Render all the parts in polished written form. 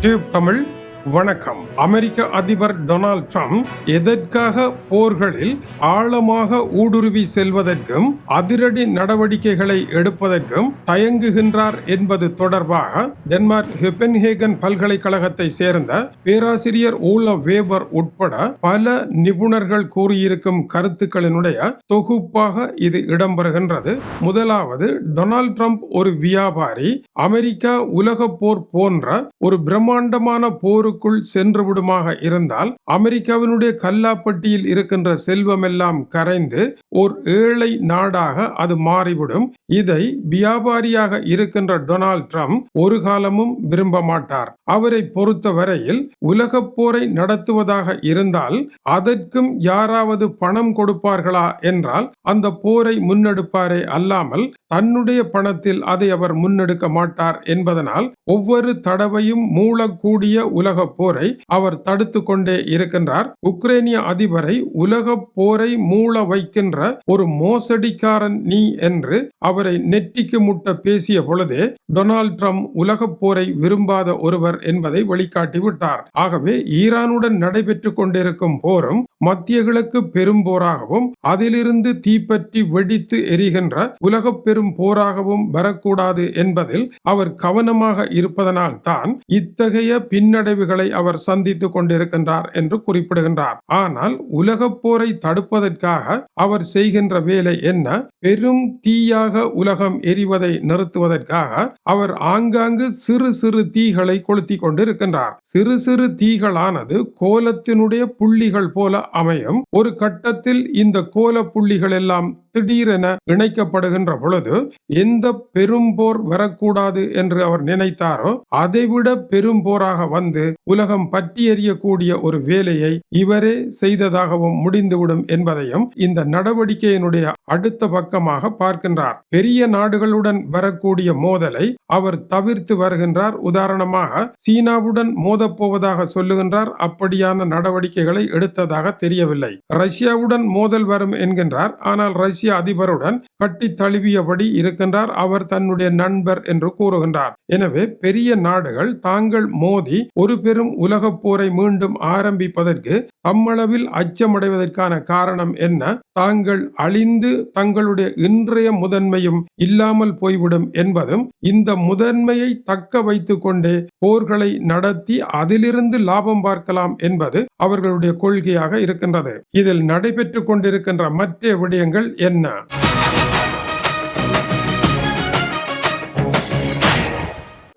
Tube Tamil வணக்கம். அமெரிக்க அதிபர் Donald Trump எதற்காக போர்களில் ஆழமாக ஊடுருவி செல்வதற்கும் அதிரடி நடவடிக்கைகளை எடுப்பதற்கும் தயங்குகின்றார் என்பது தொடர்பாக டென்மார்க் கோப்பன்ஹேகன் பல்கலைக்கழகத்தை சேர்ந்த பேராசிரியர் ஓலஃப் வேபர் உட்பட பல நிபுணர்கள் கூறியிருக்கும் கருத்துக்களினுடைய தொகுப்பாக இது இடம்பெறுகின்றது. முதலாவது, டொனால்ட் ட்ரம்ப் ஒரு வியாபாரி. அமெரிக்கா உலக போர் போன்ற ஒரு பிரம்மாண்டமான போர் சென்று விடுமாக இருந்தால் அமெரிக்காவினுடைய கல்லாப்பட்டியில் இருக்கின்ற செல்வம் எல்லாம் கரைந்து ஒரு ஏழை நாடாக அது மாறிவிடும். இதை வியாபாரியாக இருக்கின்ற டொனால்ட் ட்ரம்ப் ஒரு காலமும் விரும்ப மாட்டார். அவரை பொறுத்தவரையில் உலக போரை நடத்துவதாக இருந்தால் அதற்கும் யாராவது பணம் கொடுப்பார்களா என்றால் அந்த போரை முன்னெடுப்பாரே அல்லாமல் தன்னுடைய பணத்தில் அதை அவர் முன்னெடுக்க மாட்டார் என்பதனால் ஒவ்வொரு தடவையும் மூழக்கூடிய உலக போரை அவர் தடுத்து கொண்டே இருக்கின்றார். உக்ரைனிய அதிபரை உலக போரை மூள வைக்கின்ற ஒரு மோசடிக்காரன் நீ என்று அவரை நெற்றிக்கு முட்ட பேசிய பொழுதே டொனால்ட் ட்ரம்ப் உலக போரை விரும்பாத ஒருவர் என்பதை வெளிக்காட்டிவிட்டார். ஆகவே ஈரானுடன் நடைபெற்றுக் கொண்டிருக்கும் போரும் மத்திய கிழக்கு பெரும் போராகவும் அதிலிருந்து தீப்பற்றி வெடித்து எரிகின்ற உலக பெரும் போராகவும் வரக்கூடாது என்பதில் அவர் கவனமாக இருப்பதனால் தான் இத்தகைய பின்னடைவுகளை அவர் சந்தித்துக் கொண்டிருக்கின்றார் என்று குறிப்பிடுகின்றார். ஆனால் உலக போரை தடுப்பதற்காக அவர் செய்கின்ற வேலை என்ன? பெரும் தீயாக உலகம் எரிவதை நிறுத்துவதற்காக அவர் ஆங்காங்கு சிறு சிறு தீகளை கொளுத்தி கொண்டிருக்கின்றார். சிறு சிறு தீகளானது கோலத்தினுடைய புள்ளிகள் போல அமையும். ஒரு கட்டத்தில் இந்த கோல புள்ளிகள் எல்லாம் திடீரென இணைக்கப்படுகின்ற பொழுது எந்த பெரும் போர் வரக்கூடாது என்று அவர் நினைத்தாரோ அதைவிட பெரும் போராக வந்து உலகம் பற்றி எறியக்கூடிய ஒரு வேலையை இவரே செய்ததாகவும் முடிந்துவிடும் என்பதையும் இந்த நடவடிக்கையினுடைய அடுத்த பக்கமாக பார்க்கின்றார். பெரிய நாடுகளுடன் வரக்கூடிய மோதலை அவர் தவிர்த்து வருகின்றார். உதாரணமாக சீனாவுடன் மோதப்போவதாக சொல்லுகின்றார். அப்படியான நடவடிக்கைகளை எடுத்ததாக தெரியவில்லை. ரஷ்யாவுடன் மோதல் வரும் என்கின்றார். ஆனால் ரஷ்ய அதிபருடன் கட்டி தழுவியபடி இருக்கின்றார். அவர் தன்னுடைய நண்பர் என்று கூறுகின்றார். எனவே பெரிய நாடுகள் தாங்கள் மோதி ஒரு பெரும் உலக போரை மீண்டும் ஆரம்பிப்பதற்கு தம்மளவில் அச்சமடைவதற்கான காரணம் என்ன? தாங்கள் அழிந்து தங்களுடைய இன்றைய முதன்மையும் இல்லாமல் போய்விடும் என்பதும் இந்த முதன்மையை தக்க வைத்துக் கொண்டே போர்களை நடத்தி அதிலிருந்து லாபம் பார்க்கலாம் என்பது அவர்களுடைய கொள்கையாக இருக்கின்றது. இதில் நடைபெற்றுக் கொண்டிருக்கின்ற மற்ற விடயங்கள் என்ன?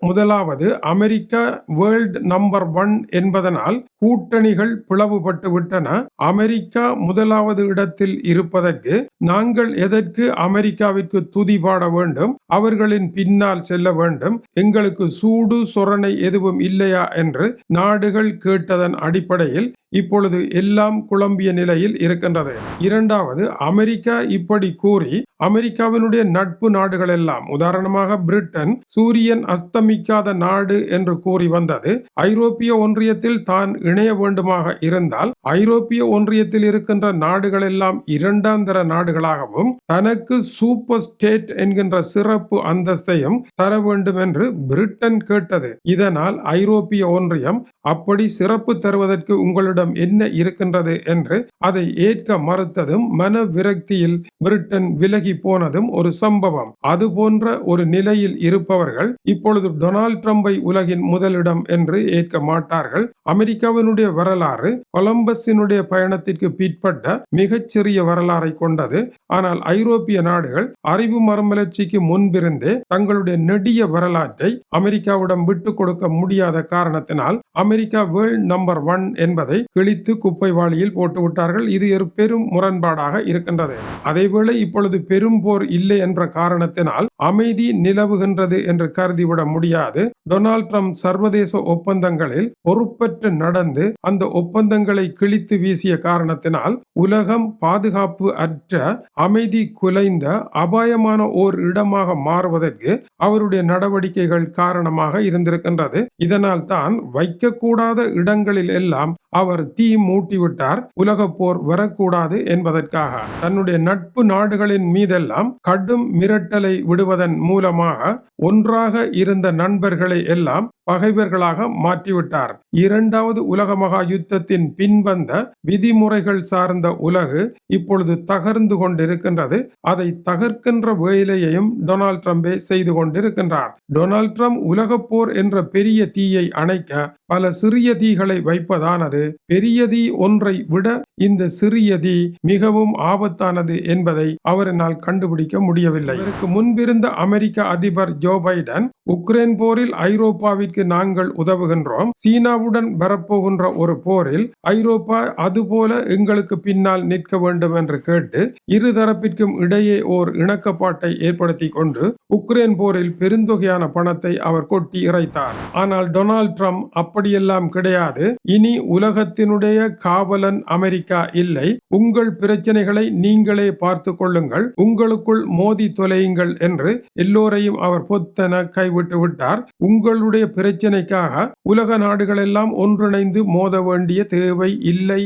முதலாவது, அமெரிக்கா வேர்ல்ட் நம்பர் 1 என்பதனால் கூட்டணிகள் பிளவுபட்டு விட்டன. அமெரிக்கா முதலாவது இடத்தில் இருப்பதற்கு நாங்கள் எதற்கு அமெரிக்காவிற்கு துதி பாட வேண்டும்? அவர்களின் பின்னால் செல்ல வேண்டும். எங்களுக்கு சூடு சொரணை எதுவும் இல்லையா என்று நாடுகள் கேட்டதன் அடிப்படையில் இப்பொழுது எல்லாம் குழம்பிய நிலையில் இருக்கின்றது. இரண்டாவது, அமெரிக்கா இப்படி கூறி அமெரிக்காவினுடைய நட்பு நாடுகள் எல்லாம், உதாரணமாக பிரிட்டன் சூரியன் அஸ்தமிக்காத நாடு என்று கூறி வந்தது. ஐரோப்பிய ஒன்றியத்தில் தான் இணைய வேண்டுமாக இருந்தால் ஐரோப்பிய ஒன்றியத்தில் இருக்கின்ற நாடுகள் எல்லாம் இரண்டாந்தர நாடுகளாகவும் தனக்கு சூப்பர் ஸ்டேட் என்கின்ற சிறப்பு அந்தஸ்தையும் தர வேண்டும் என்று பிரிட்டன் கேட்டது. இதனால் ஐரோப்பிய ஒன்றியம் அப்படி சிறப்பு தருவதற்கு உங்களிடம் என்ன இருக்கின்றது என்று அதை ஏற்க மறுத்ததும் மன விரக்தியில் பிரிட்டன் விலகி போனதும் ஒரு சம்பவம். அதுபோன்ற ஒரு நிலையில் இருப்பவர்கள் இப்பொழுது டொனால்ட் ட்ரம்பை உலகின் முதலிடம் என்று ஏற்க மாட்டார்கள். அமெரிக்காவினுடைய வரலாறு கொலம்பஸினுடைய பயணத்திற்கு பிற்பட்ட மிகச்சிறிய வரலாறை கொண்டது. ஆனால் ஐரோப்பிய நாடுகள் அறிவு மறுமலர்ச்சிக்கு முன்பிருந்தே தங்களுடைய நெடிய வரலாற்றை அமெரிக்காவிடம் விட்டுக் கொடுக்க முடியாத காரணத்தினால் அமெரிக்கா வேர்ல்ட் நம்பர் 1 என்பதை கிழித்து குப்பை வாளியில் போட்டு விட்டார்கள். இது ஒரு பெரும் முரண்பாடாக இருக்கின்றது. அதேவேளை இப்பொழுது பெரும் போர் இல்லை என்ற காரணத்தினால் அமைதி நிலவுகின்றது என்று கருதிவிட முடியாது. டொனால்ட் ட்ரம்ப் சர்வதேச ஒப்பந்தங்களில் பொறுப்பற்று நடந்து அந்த ஒப்பந்தங்களை கிழித்து வீசிய காரணத்தினால் உலகம் பாதுகாப்பு அற்ற, அமைதி குலைந்த, அபாயமான ஓர் இடமாக மாறுவதற்கு அவருடைய நடவடிக்கைகள் காரணமாக இருந்திருக்கின்றது. இதனால் தான் வைக்கக்கூடாத இடங்களில் எல்லாம் அவர் தீ மூட்டிவிட்டார். உலக போர் வரக்கூடாது என்பதற்காக தன்னுடைய நட்பு நாடுகளின் மீதெல்லாம் கடும் மிரட்டலை விடுவதன் மூலமாக ஒன்றாக இருந்த நண்பர்களை எல்லாம் பகைவர்களாக மாற்றிவிட்டார். இரண்டாவது உலக மகா யுத்தத்தின் பின்வந்த விதிமுறைகள் சார்ந்த உலகு இப்பொழுது தகர்ந்து கொண்டிருக்கின்றது. அதை தகர்க்கின்ற வேலையையும் டொனால்ட் ட்ரம்பே செய்து கொண்டிருக்கின்றார். டொனால்ட் ட்ரம்ப் உலக போர் என்ற பெரிய தீயை அணைக்க பல சிறிய தீகளை வைப்பதானது பெரிய தீ ஒன்றை விட இந்த சிறிய தீ மிகவும் ஆபத்தானது என்பதை அவரால் கண்டுபிடிக்க முடியவில்லை. இதற்கு முன்பிருந்த அமெரிக்க அதிபர் ஜோ பைடன் உக்ரைன் போரில் ஐரோப்பாவிற்கு நாங்கள் உதவுகின்றோம், சீனாவுடன் வரப்போகின்ற ஒரு போரில் ஐரோப்பா அதுபோல எங்களுக்கு பின்னால் நிற்க வேண்டும் என்று கேட்டு இருதரப்பிற்கும் இடையே ஓர் இணக்கப்பாட்டை ஏற்படுத்தி கொண்டு உக்ரைன் போரில் பெருந்தொகையான பணத்தை அவர் கொட்டி இறைத்தார். ஆனால் டொனால்ட் ட்ரம்ப் அப்படியெல்லாம் கிடையாது. இனி உலகத்தினுடைய காவலன் அமெரிக்கா இல்லை, உங்கள் பிரச்சனைகளை நீங்களே பார்த்து கொள்ளுங்கள், உங்களுக்குள் மோதி தொலையுங்கள் என்று எல்லோரையும் அவர் பொத்தன கைவிட்டு விட்டார். உங்களுடைய பிரச்சனைக்காக உலக நாடுகள் எல்லாம் ஒன்றிணைந்து மோத வேண்டிய தேவை இல்லை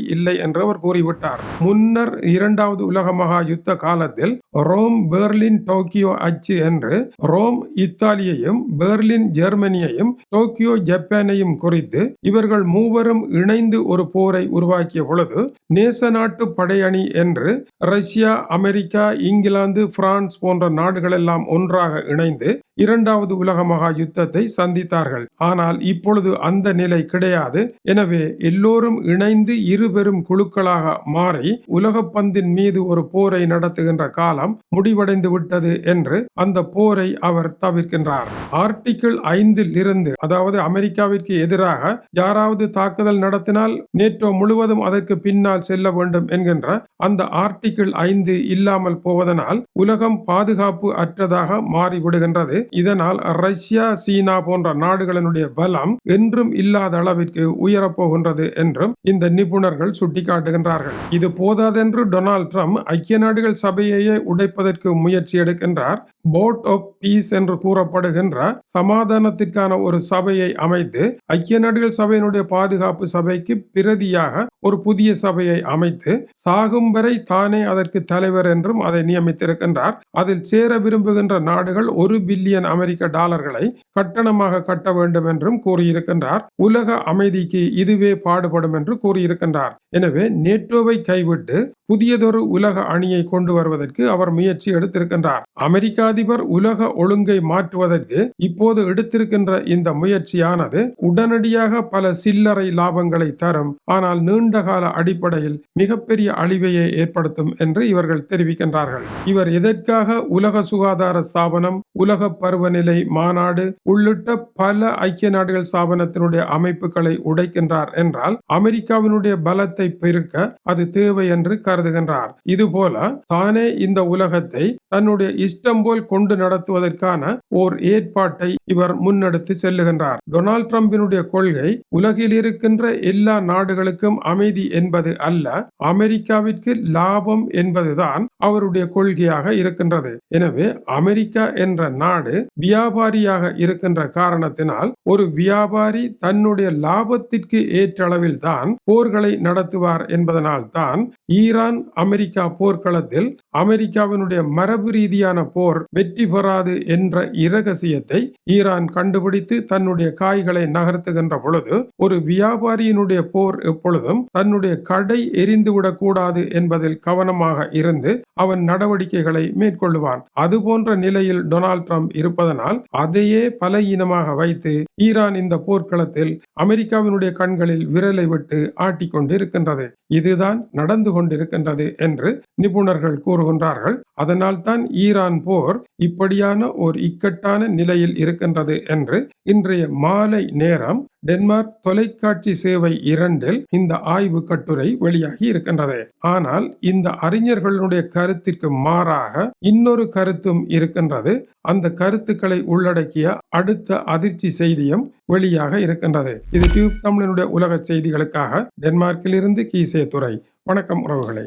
என்று அவர் கூறிவிட்டார். முன்னர் இரண்டாவது உலக மகா யுத்த காலத்தில் ரோம் பெர்லின் டோக்கியோ அச்சு என்று ரோம் இத்தாலியையும் பெர்லின் ஜெர்மனியையும் டோக்கியோ ஜப்பானையும் குறித்து இவர்கள் மூவரும் இணைந்து ஒரு போரை உருவாக்கிய பொழுது நேச நாட்டு படையணி என்று ரஷ்யா, அமெரிக்கா, இங்கிலாந்து, பிரான்ஸ் போன்ற நாடுகள் எல்லாம் ஒன்றாக இணைந்து இரண்டாவது உலக மகா யுத்தத்தை சந்தித்தார்கள். ஆனால் இப்பொழுது அந்த நிலை கிடையாது. எனவே எல்லோரும் இணைந்து இருபெரும் குழுக்களாக மாறி உலக பந்தின் மீது ஒரு போரை நடத்துகின்ற காலம் முடிவடைந்து விட்டது என்று அந்த போரை அவர் தவிர்க்கின்றார். ஆர்டிகிள் 5 இருந்து, அதாவது அமெரிக்காவிற்கு எதிராக யாராவது தாக்குதல் நடத்தினால் நேட்டோ முழுவதும் அதற்கு பின்னால் செல்ல வேண்டும் என்கின்ற அந்த ஆர்டிகிள் 5 இல்லாமல் போவதனால் உலகம் பாதுகாப்பு அற்றதாக மாறிவிடுகின்றது. இதனால் ரஷ்யா, சீனா போன்ற நாடுகளினுடைய பலம் என்றும் இல்லாத அளவிற்கு உயரப்போகின்றது என்றும் இந்த நிபுணர்கள் சுட்டிக்காட்டுகின்றார்கள். இது போதாதென்று டொனால்ட் ட்ரம்ப் ஐக்கிய நாடுகள் சபையையே உடைப்பதற்கு முயற்சி எடுக்கின்றார். போர்ட் ஆஃப் பீஸ் என்று கூறப்படுகின்ற சமாதானத்திற்கான ஒரு சபையை அமைத்து ஐக்கிய நாடுகள் சபையினுடைய பாதுகாப்பு சபைக்கு பிரதியாக ஒரு புதிய சபையை அமைத்து சாகும் வரை தானே அதற்கு தலைவர் என்றும் அதை நியமித்திருக்கின்றார். அதில் சேர விரும்புகின்ற நாடுகள் $1 பில்லியன் அமெரிக்க டாலர்களை கட்டணமாக கட்ட வேண்டும் என்றும் கூறியிருக்கின்றார். உலக அமைதிக்கு இதுவே பாடுபடும் என்று கூறியிருக்கின்றார். எனவே நேட்டோவை கைவிட்டு புதியதொரு உலக அணியை கொண்டு வருவதற்கு அவர் முயற்சி எடுத்திருக்கின்றார். அமெரிக்க அதிபர் உலக ஒழுங்கை மாற்றுவதற்கு இப்போது எடுத்திருக்கின்ற இந்த முயற்சியானது உடனடியாக பல சில்லறை லாபங்களை தரும், ஆனால் நீண்டகால அடிப்படையில் மிகப்பெரிய அழிவையை ஏற்படுத்தும் என்று இவர்கள் தெரிவிக்கின்றார்கள். இவர் எதற்காக உலக சுகாதார ஸ்தாபனம், உலக பருவநிலை மாநாடு உள்ளிட்ட பல ஐக்கிய நாடுகள் ஸ்தாபனத்தினுடைய அமைப்புகளை உடைக்கின்றார் என்றால் அமெரிக்காவினுடைய பலத்தை பெருக்க அது தேவை என்று கருதுகின்றார். இதுபோல தானே இந்த உலகத்தை தன்னுடைய இஷ்டம் போல் கொண்டு நடத்துவதற்கான ஓர் ஏற்பாட்டை இவர் முன்னெடுத்து செல்லுகின்றார். டொனால்ட் ட்ரம்பினுடைய கொள்கை உலகில் இருக்கின்ற எல்லா நாடுகளுக்கும் அமைதி என்பது அல்ல, அமெரிக்காவிற்கு லாபம் என்பதுதான் அவருடைய கொள்கையாக இருக்கின்றது. எனவே அமெரிக்கா என்ற நாடு வியாபாரியாக இருக்கின்ற காரணத்தினால் ஒரு வியாபாரி தன்னுடைய லாபத்திற்கு ஏற்ற அளவில் தான் போர்களை நடத்துவார் என்பதனால் தான் ஈரான் அமெரிக்கா போர்க்களத்தில் அமெரிக்காவினுடைய மரபு ரீதியான போர் வெற்றி பெறாது என்ற இரகசியத்தை ஈரான் கண்டுபிடித்து தன்னுடைய காய்களை நகர்த்துகின்ற பொழுது ஒரு வியாபாரியினுடைய போர் எப்பொழுதும் தன்னுடைய கடை எரிந்துவிடக் கூடாது என்பதில் கவனமாக இருந்து அவன் நடவடிக்கைகளை மேற்கொள்ளுவான். அதுபோன்ற நிலையில் டொனால்ட் ட்ரம்ப் இருப்பதனால் அதையே பலவீனமாக வைத்து ஈரான் இந்த போர்க்களத்தில் அமெரிக்காவினுடைய கண்களில் விரலை விட்டு ஆட்டிக்கொண்டு இருக்கின்றது. இதுதான் நடந்து கொண்டிருக்கின்றது என்று நிபுணர்கள் கூறுகின்றார்கள். அதனால் தான் ஈரான் போர் இப்படியான ஒரு இக்கட்டான நிலையில் இருக்கின்றது என்று இன்றைய மாலை நேரம் டென்மார்க் தொலைக்காட்சி சேவை 2 இந்த ஆய்வு கட்டுரை வெளியாகி இருக்கின்றது. ஆனால் இந்த அறிஞர்களுடைய கருத்திற்கு மாறாக இன்னொரு கருத்தும் இருக்கின்றது. அந்த கருத்துக்களை உள்ளடக்கிய அடுத்த அதிர்ச்சி செய்தியும் வெளியாக இருக்கின்றது. இது டியூப் தமிழனுடைய உலக செய்திகளுக்காக டென்மார்க்கில் இருந்து கீசே துரை. வணக்கம் உறவுகளை.